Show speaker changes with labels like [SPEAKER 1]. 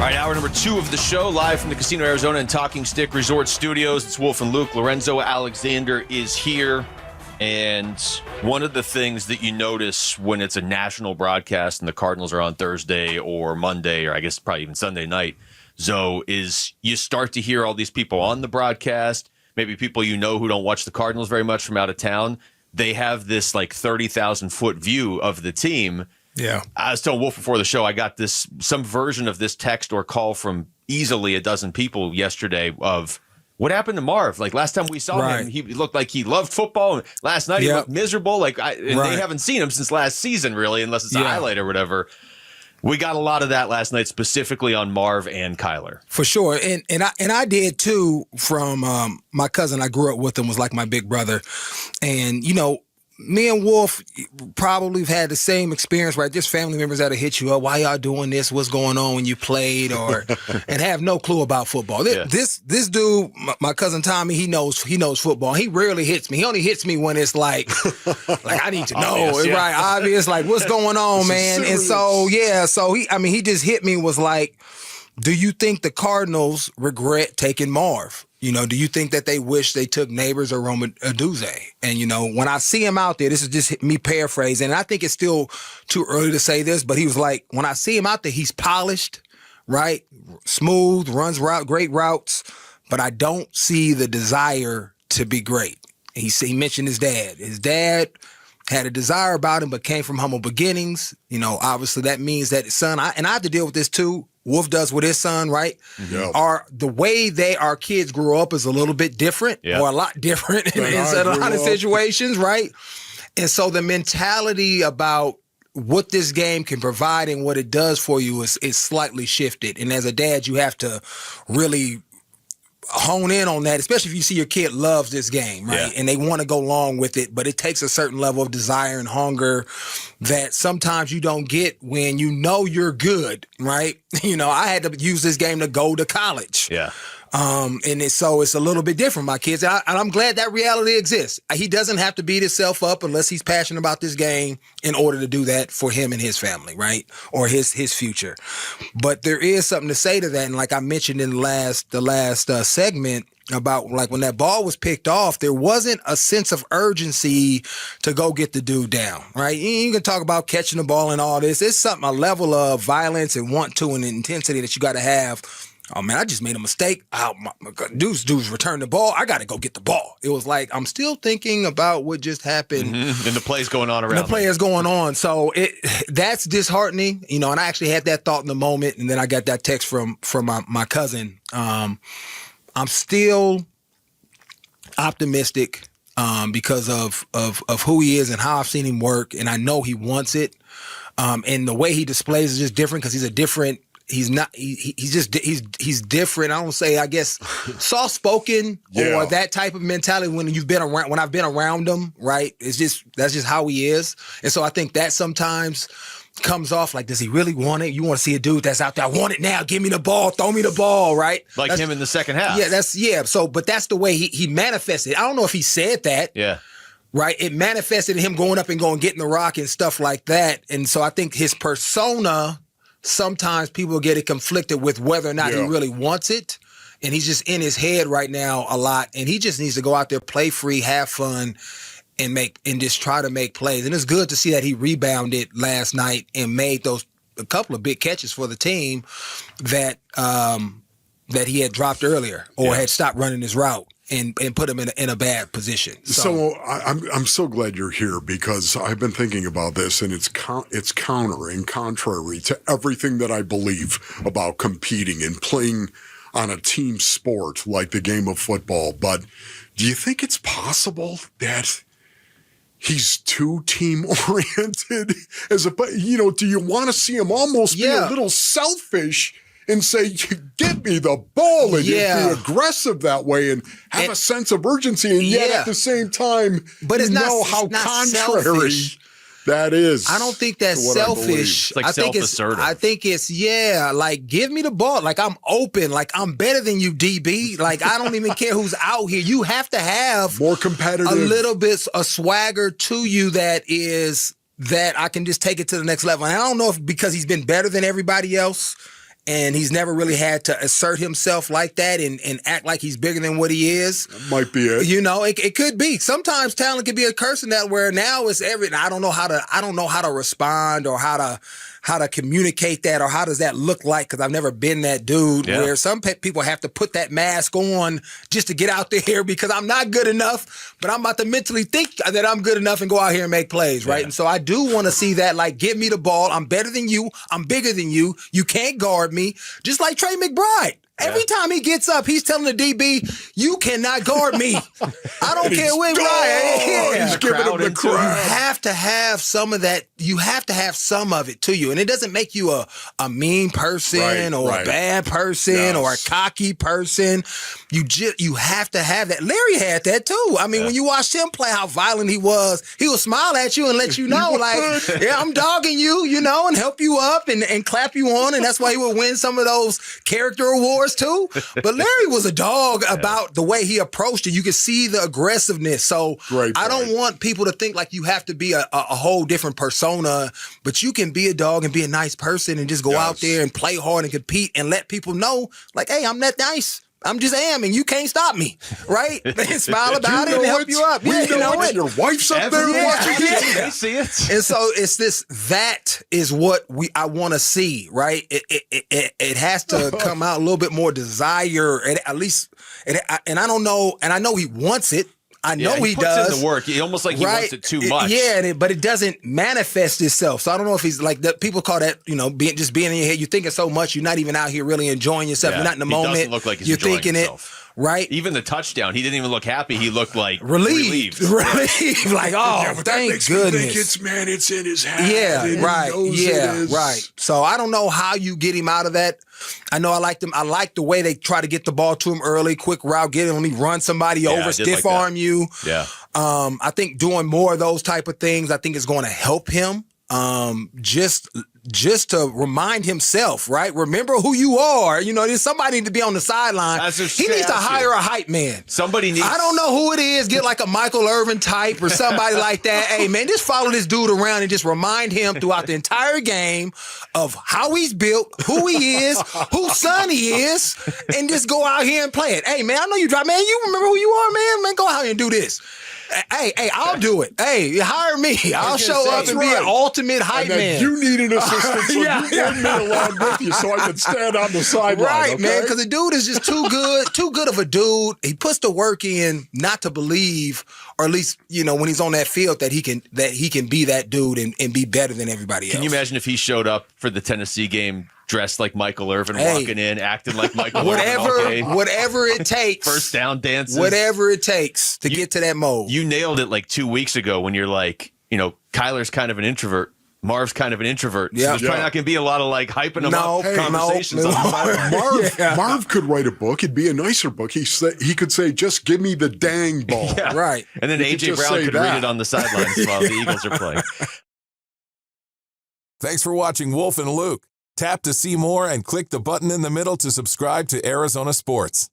[SPEAKER 1] All right, hour number 2 of the show, live from the Casino Arizona and Talking Stick Resort Studios. It's Wolf and Luke. Lorenzo Alexander is here. And one of the things that you notice when it's a national broadcast and the Cardinals are on Thursday or Monday, or I guess probably even Sunday night, Zoe, is you start to hear all these people on the broadcast, maybe people you know who don't watch the Cardinals very much from out of town. They have this like 30,000-foot view of the team.
[SPEAKER 2] Yeah.
[SPEAKER 1] I was telling Wolf before the show, I got some version of this text or call from easily a dozen people yesterday of what happened to Marv. Like last time we saw him, he looked like he loved football. And last night he looked miserable. Like they haven't seen him since last season, really, unless it's a highlight or whatever. We got a lot of that last night, specifically on Marv and Kyler.
[SPEAKER 2] For sure. And I did too from my cousin. I grew up with him, was like my big brother. And, you know, me and Wolf probably have had the same experience, right? Just family members that'll hit you up. Why y'all doing this? What's going on when you played? Or and have no clue about football. This dude, my cousin Tommy, he knows football. He rarely hits me. He only hits me when it's like I need to know. Obvious, right? Obvious. Like, what's going on, man? And so he just hit me, was like, do you think the Cardinals regret taking Marv? You know, do you think that they wish they took Neighbors or Roma Aduze? And, you know, when I see him out there, this is just me paraphrasing, and I think it's still too early to say this, but he was like, when I see him out there, he's polished, right? Smooth, runs great routes, but I don't see the desire to be great. He mentioned his dad. His dad had a desire about him, but came from humble beginnings. You know, obviously that means that his son, and I have to deal with this too, Wolf does with his son, right? Yep. The way our kids grew up is a little bit different, or a lot different in a lot of situations, right? And so the mentality about what this game can provide and what it does for you is slightly shifted. And as a dad, you have to really hone in on that, especially if you see your kid loves this game, right? And they want to go along with it, but it takes a certain level of desire and hunger that sometimes you don't get when you know you're good, right? You know, I had to use this game to go to college. So it's a little bit different, my kids. And I'm glad that reality exists. He doesn't have to beat himself up unless he's passionate about this game in order to do that for him and his family, right? Or his future. But there is something to say to that. And like I mentioned in the last segment about like when that ball was picked off, there wasn't a sense of urgency to go get the dude down, right? You can talk about catching the ball and all this. It's a level of violence and want to and intensity that you got to have. Oh, man, I just made a mistake. Dudes returned the ball. I got to go get the ball. It was like, I'm still thinking about what just happened.
[SPEAKER 1] Mm-hmm. And the play's going on around.
[SPEAKER 2] The play is going on. So that's disheartening, you know, and I actually had that thought in the moment. And then I got that text from my cousin. I'm still optimistic because of who he is and how I've seen him work. And I know he wants it. And the way he displays is just different because he's a different. He's different. I don't say, I guess, soft-spoken or that type of mentality when I've been around him, right? That's just how he is. And so I think that sometimes comes off like, does he really want it? You want to see a dude that's out there, I want it now, give me the ball, throw me the ball, right?
[SPEAKER 1] Like him in the second half.
[SPEAKER 2] But that's the way he manifested. I don't know if he said that. Yeah. Right? It manifested in him going up and getting the rock and stuff like that. And so I think his persona, sometimes people get it conflicted with whether or not he really wants it. And he's just in his head right now a lot. And he just needs to go out there, play free, have fun, and just try to make plays. And it's good to see that he rebounded last night and made a couple of big catches for the team that he had dropped earlier or had stopped running his route. And put him in a bad position.
[SPEAKER 3] So I'm so glad you're here because I've been thinking about this, and it's counter and contrary to everything that I believe about competing and playing on a team sport like the game of football. But do you think it's possible that he's too team oriented? Do you want to see him almost be a little selfish? And say, get me the ball, and be aggressive that way and have a sense of urgency. And yet at the same time, but how contrary selfish. That is.
[SPEAKER 2] I don't think that's selfish.
[SPEAKER 1] It's like self-assertive.
[SPEAKER 2] I think it's like, give me the ball. Like, I'm open. Like, I'm better than you, DB. Like, I don't even care who's out here. You have to have
[SPEAKER 3] more competitive,
[SPEAKER 2] a little bit of swagger to you that I can just take it to the next level. And I don't know if because he's been better than everybody else, and he's never really had to assert himself like that and act like he's bigger than what he is.
[SPEAKER 3] Might be it.
[SPEAKER 2] It could be. Sometimes talent can be a curse in that, where now it's everything. I don't know how to respond or how to communicate that, or how does that look like, because I've never been that dude where some people have to put that mask on just to get out there because I'm not good enough, but I'm about to mentally think that I'm good enough and go out here and make plays, right? And so I do want to see that, like, give me the ball. I'm better than you. I'm bigger than you. You can't guard me. Just like Trey McBride. Every time he gets up, he's telling the DB, "You cannot guard me." I don't care what.
[SPEAKER 3] He's giving him the crowd.
[SPEAKER 2] You have to have some of that. You have to have some of it to you, and it doesn't make you a mean person or a bad person or a cocky person. You have to have that. Larry had that too. I mean, when you watched him play, how violent he would smile at you and let you know, like, yeah, I'm dogging you, and help you up and clap you on, and that's why he would win some of those character awards too. But Larry was a dog about the way he approached it. You could see the aggressiveness. So I don't want people to think like you have to be a whole different persona, but you can be a dog and be a nice person and just go out there and play hard and compete and let people know, like, hey, I'm that nice. I'm just am, and you can't stop me, right? Smile about it and help you up.
[SPEAKER 3] We know it. Your wife's up there watching it.
[SPEAKER 1] They see it.
[SPEAKER 2] And so it's this. That is what I want to see, right? It has to come out a little bit more desire, at least. And I don't know, and I know he wants it. I know he
[SPEAKER 1] puts
[SPEAKER 2] does.
[SPEAKER 1] in the work. He almost like he wants it too much.
[SPEAKER 2] But it doesn't manifest itself. So I don't know if he's like that. People call that, being in your head. You're thinking so much. You're not even out here really enjoying yourself. You're not in the moment.
[SPEAKER 1] Doesn't look like he's
[SPEAKER 2] you're
[SPEAKER 1] enjoying
[SPEAKER 2] thinking
[SPEAKER 1] himself.
[SPEAKER 2] Right?
[SPEAKER 1] Even the touchdown, he didn't even look happy. He looked like
[SPEAKER 2] relieved. Like, oh, thank goodness.
[SPEAKER 3] It's in his head.
[SPEAKER 2] Yeah, right. So I don't know how you get him out of that. I know I like him. I like the way they try to get the ball to him early, quick route, get him, let me run somebody over, stiff arm you.
[SPEAKER 1] Yeah.
[SPEAKER 2] I think doing more of those type of things, I think is going to help him. Just to remind himself, right? Remember who you are. There's somebody need to be on the sideline. He needs to hire a hype man.
[SPEAKER 1] Somebody needs.
[SPEAKER 2] I don't know who it is. Get like a Michael Irvin type or somebody like that. Hey, man, just follow this dude around and just remind him throughout the entire game of how he's built, who he is, whose son he is, and just go out here and play it. Hey, man, I know you drive. Man, you remember who you are, man? Man, go out here and do this. Hey, I'll do it. Hey, hire me. I'll show up and be an ultimate hype man.
[SPEAKER 3] You need an assistant, so you bring me along with you so I can stand on the sideline.
[SPEAKER 2] Right, man, because the dude is just too good of a dude. He puts the work in not to believe, or at least, when he's on that field, that he can be that dude and be better than everybody else.
[SPEAKER 1] Can you imagine if he showed up for the Tennessee game dressed like Michael Irvin, walking in, acting like Michael Irvin?
[SPEAKER 2] Whatever it takes.
[SPEAKER 1] First down dances.
[SPEAKER 2] Whatever it takes to get to that mode.
[SPEAKER 1] You nailed it like 2 weeks ago when you're like, Kyler's kind of an introvert. Marv's kind of an introvert. So there's probably not going to be a lot of like hyping him up conversations.
[SPEAKER 3] Marv could write a book. It'd be a nicer book. He could say, just give me the dang ball.
[SPEAKER 2] Yeah. Right.
[SPEAKER 1] And then A.J. Brown could read it on the sidelines while the Eagles are playing.
[SPEAKER 4] Thanks for watching Wolf and Luke. Tap to see more and click the button in the middle to subscribe to Arizona Sports.